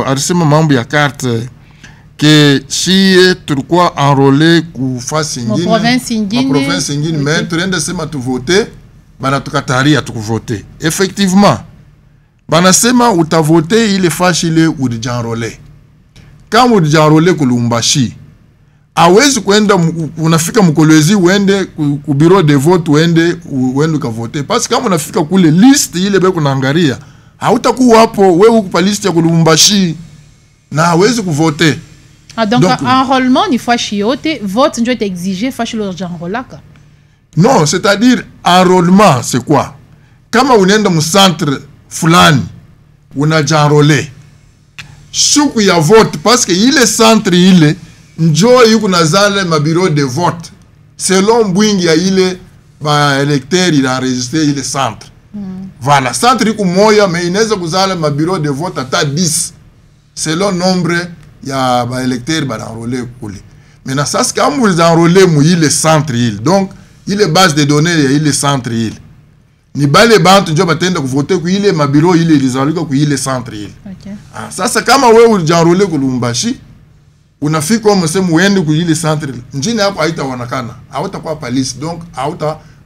alisema mambo ya carte que si tulikuwa enrôlé ku fasi nyingine province nyingine mais tuende sema tu voter bana tukataria tukuvoter. Effectivement banasema utavoter ile fashi ile udijanrole. Kama udijanrole ku Lubumbashi hawezi kwenda unafika Mkolwezi uende ku bureau de vote uende ukavoter parce que kama unafika kule list ile beko naangalia hautakuwa hapo wewe uko pa liste ya Lubumbashi na hawezi kuvoter. Ah donc enrôlement ni fashi yote vote ndio est exigé fashi le janrolaka. Non, c'est-à-dire enrôlement c'est quoi? Kama unaenda mu centre fulani unajanrole siku ya vote parce que ile centre ile njoo yuko nazale ma bureau de vote selon mbwingi ya ile ba électeur il a enregistré ile centre. Voilà, centre yuko moya mais inaweza kuzala ma bureau de vote ata 10 selon nombre ya ba électeur ba enrôler kule. Maintenant ça c'est quand vous enrôler mu ile centre ile. Donc ile base de données ya ile centre ile. Ni bale bantu njo batenda kuvoter ku ile ma bureau ile ilizalika ku ile centre ile. Okay. Ah, sasa kama wewe ulijanrole ku Lubumbashi unafika msemo uende ku ile centre njini hapo haitaonekana. Hautakuwa police donc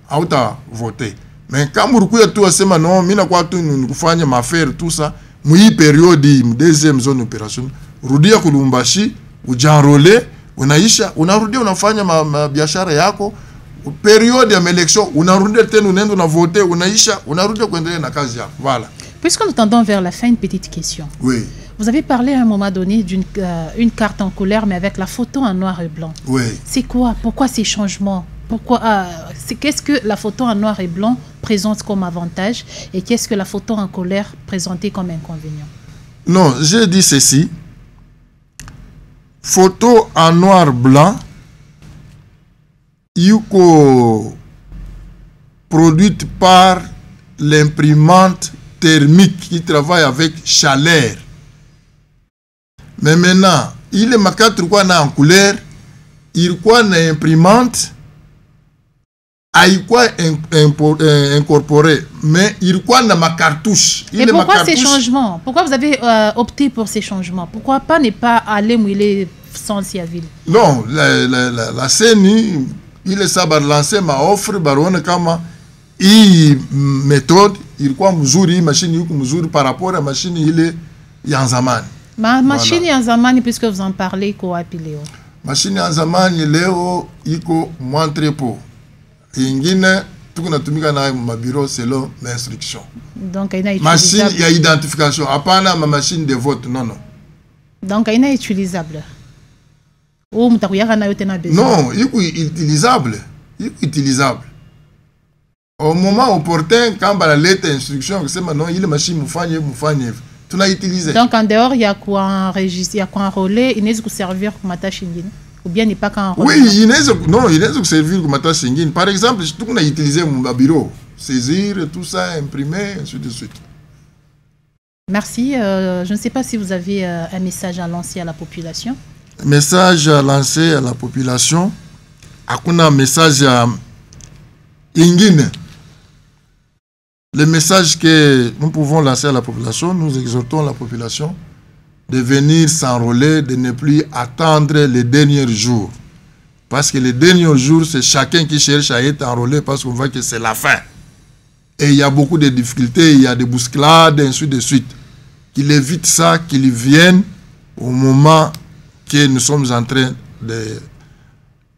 hauta voter. Mais quand vous tout asema non, mina kwa tu nukufanya mafere tout ça, mui période deuxième zone opération, rudia kulumbashi, ujanrole, unaisha, unarudia unafanya biashara yako, période ya élection, unarudia tena unaenda na voter, unaisha, unarudia kuendelea na kazi yako. Voilà. Puisque nous tendons vers la fin, une petite question. Oui. Vous avez parlé à un moment donné d'une une carte en couleur, mais avec la photo en noir et blanc. Oui. C'est quoi? Pourquoi ces changements? Pourquoi qu'est-ce que la photo en noir et blanc présente comme avantage et qu'est-ce que la photo en couleur présente comme inconvénient? Non, j'ai dit ceci. Photo en noir-blanc, produite par l'imprimante thermique qui travaille avec chaleur. Mais maintenant, il est ma 4 en couleur, il quoi imprimante quoi incorporé, mais il quoi dans ma cartouche. Et pourquoi ces changements? Pourquoi vous avez opté pour ces changements? Pourquoi pas ne pas aller mouiller sans Ciaville? Non, la CENI, il est ça, lancer ma offre, baronne comme méthode, il quoi mesure machine, il mesure par rapport à la machine, il est Yanzaman. Ma machine Yanzaman, puisque vous en parlez, quoi, Piléo? Machine Yanzaman, Léo, il ko moins très peu. Ingine, tout qu'on a tout mis dans ma bureau selon l'instruction. Donc, il y a machine, il y a identification. À part ma machine de vote, non, non. Donc, il est utilisable. Ou non, il est utilisable. Il est utilisable. Au moment opportun, quand la lettre d'instruction, c'est maintenant, il est machine moufanye. Tu l'as utilisé. Donc, en dehors, il y a quoi un registre, il y a quoi un relais, il n'est pas servir comme tâche ingine. Ou bien il n'est pas qu'un relais. Oui, il n'est pas servir comme tâche ingine. Par exemple, tout qu'on a utilisé mon bureau, saisir, tout ça, imprimer, ainsi de suite. Merci. Je ne sais pas si vous avez un message à lancer à la population. Message à lancer à la population. Un message à Ingine. Le message que nous pouvons lancer à la population, nous exhortons la population de venir s'enrôler, de ne plus attendre les derniers jours. Parce que les derniers jours, c'est chacun qui cherche à être enrôlé parce qu'on voit que c'est la fin. Et il y a beaucoup de difficultés, il y a des bousculades, et ainsi de suite. Qu'il évite ça, qu'il vienne au moment que nous sommes en train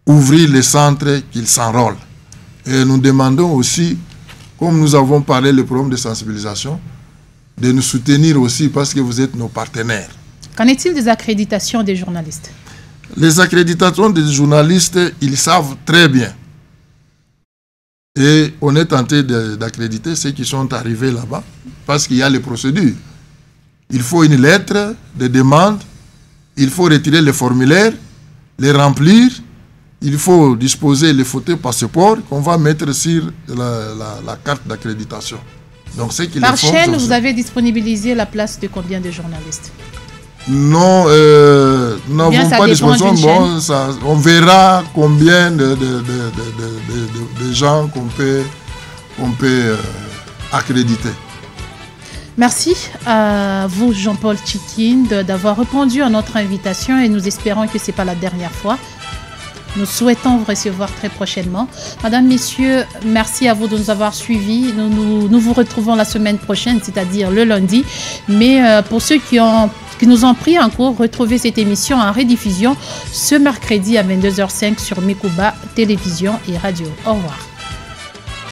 d'ouvrir les centres, qu'il s'enrôle. Et nous demandons aussi, comme nous avons parlé le problème de sensibilisation, de nous soutenir aussi parce que vous êtes nos partenaires. Qu'en est-il des accréditations des journalistes? Les accréditations des journalistes, ils savent très bien. Et on est tenté d'accréditer ceux qui sont arrivés là-bas parce qu'il y a les procédures. Il faut une lettre de demande, il faut retirer les formulaires, les remplir, il faut disposer les photos passeport qu'on va mettre sur la carte d'accréditation. Donc, c'est qu'ils Par chaîne, vous avez disponibilisé la place de combien de journalistes? Non, nous n'avons pas de disposition. Bon, on verra combien de gens qu'on peut accréditer. Merci à vous, Jean-Paul Tchikinde, d'avoir répondu à notre invitation et nous espérons que ce n'est pas la dernière fois. Nous souhaitons vous recevoir très prochainement. Madame, Messieurs, merci à vous de nous avoir suivis. Nous vous retrouvons la semaine prochaine, c'est-à-dire le lundi. Mais pour ceux qui nous ont pris en cours, retrouvez cette émission en rediffusion ce mercredi à 22h05 sur Mikuba Télévision et Radio. Au revoir.